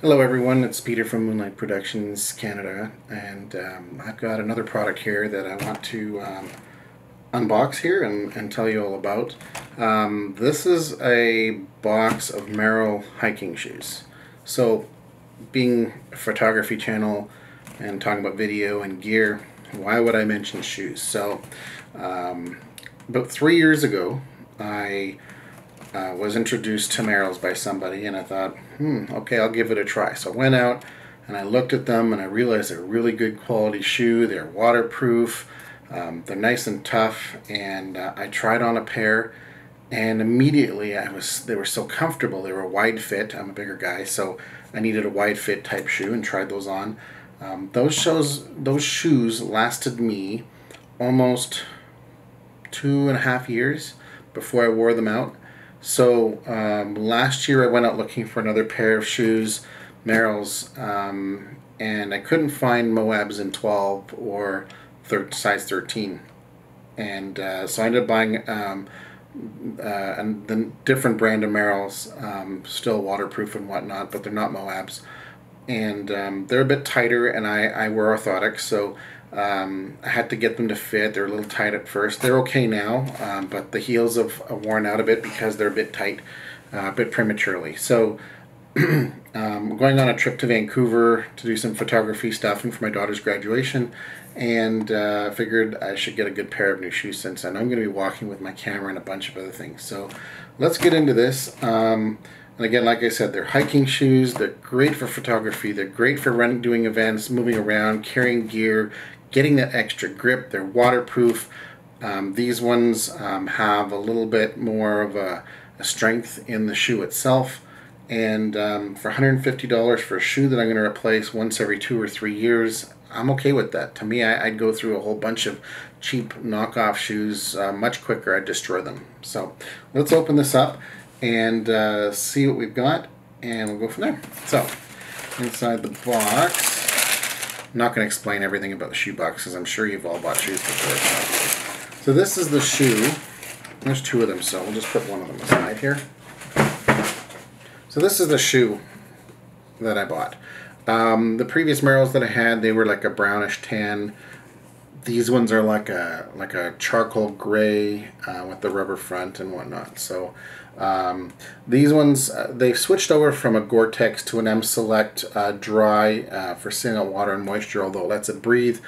Hello everyone, it's Peter from Moonlight Productions Canada, and I've got another product here that I want to unbox here and tell you all about. This is a box of Merrell hiking shoes. So, being a photography channel and talking about video and gear, why would I mention shoes? So, about 3 years ago, I was introduced to Merrells by somebody, and I thought, okay, I'll give it a try. So I went out and I looked at them, and I realized they're a really good quality shoe. They're waterproof, they're nice and tough, and I tried on a pair, and immediately they were so comfortable. They were a wide fit. I'm a bigger guy, so I needed a wide fit type shoe, and tried those on. Those shoes lasted me almost 2.5 years before I wore them out. So last year I went out looking for another pair of shoes, Merrells, and I couldn't find Moabs in 12 or size 13. And so I ended up buying the different brand of Merrells, still waterproof and whatnot, but they're not Moabs. And they're a bit tighter, and I wear orthotics, so I had to get them to fit. They're a little tight at first. They're okay now, but the heels have worn out a bit because they're a bit tight, a bit prematurely. So I'm going on a trip to Vancouver to do some photography stuff and for my daughter's graduation, and figured I should get a good pair of new shoes since I know I'm going to be walking with my camera and a bunch of other things. So let's get into this. And again, like I said, they're hiking shoes. They're great for photography. They're great for running, doing events, moving around, carrying gear, getting that extra grip. They're waterproof. These ones have a little bit more of a strength in the shoe itself. And for $150 for a shoe that I'm going to replace once every 2 or 3 years, I'm okay with that. To me, I'd go through a whole bunch of cheap knockoff shoes much quicker. I'd destroy them. So let's open this up and see what we've got, and we'll go from there. So inside the box, I'm not going to explain everything about the shoe box because I'm sure you've all bought shoes before. So this is the shoe. There's 2 of them, so we'll just put one of them aside here. So this is the shoe that I bought. The previous Merrells that I had, they were like a brownish tan. These ones are like a charcoal gray with the rubber front and whatnot. So these ones, they've switched over from a Gore-Tex to an M-Select dry for sitting out water and moisture, although it lets it breathe.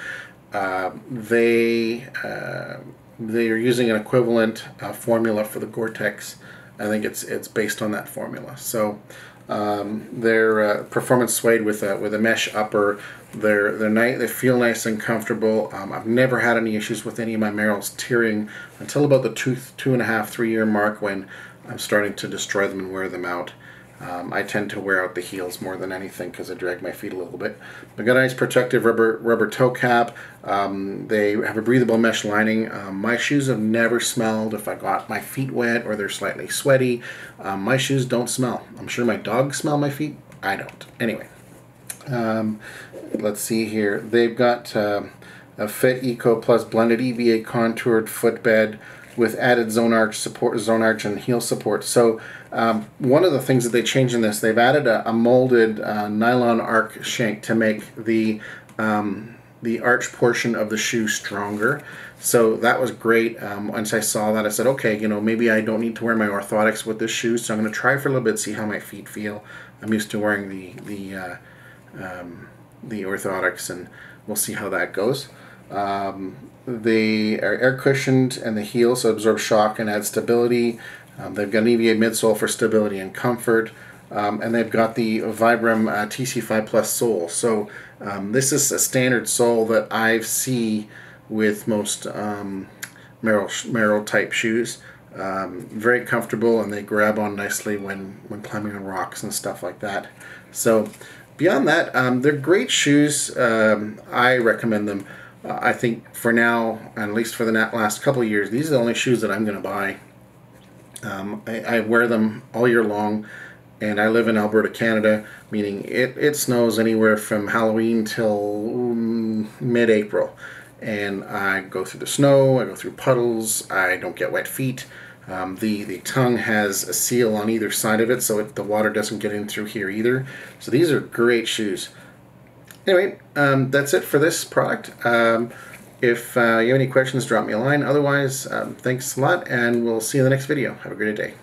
They are using an equivalent formula for the Gore-Tex. I think it's based on that formula. So they're performance suede with a mesh upper. They're nice. They feel nice and comfortable. I've never had any issues with any of my Merrells tearing until about the 2.5-3 year mark, when I'm starting to destroy them and wear them out. I tend to wear out the heels more than anything because I drag my feet a little bit. They've got a nice protective rubber toe cap. They have a breathable mesh lining. My shoes have never smelled if I got my feet wet or they're slightly sweaty. My shoes don't smell. I'm sure my dogs smell my feet. I don't. Anyway, let's see here. They've got a Fit Eco Plus blended EVA contoured footbed with added zone arch and heel support. So one of the things that they changed in this, they've added a molded nylon arc shank to make the arch portion of the shoe stronger. So that was great. Once I saw that, I said, okay, maybe I don't need to wear my orthotics with this shoe, so I'm going to try for a little bit, see how my feet feel. I'm used to wearing the orthotics, and we'll see how that goes. They are air cushioned and the heel, so absorb shock and add stability. They've got an EVA midsole for stability and comfort, and they've got the Vibram TC5 Plus sole. So this is a standard sole that I see with most Merrell type shoes. Very comfortable, and they grab on nicely when climbing on rocks and stuff like that. So beyond that, they're great shoes. I recommend them. I think for now, at least for the last couple of years, these are the only shoes that I'm going to buy. I wear them all year long, and I live in Alberta, Canada, meaning it snows anywhere from Halloween till mid-April. And I go through the snow, I go through puddles, I don't get wet feet. The tongue has a seal on either side of it, so the water doesn't get in through here either. So these are great shoes. Anyway, that's it for this product. If you have any questions, drop me a line. Otherwise, thanks a lot, and we'll see you in the next video. Have a great day.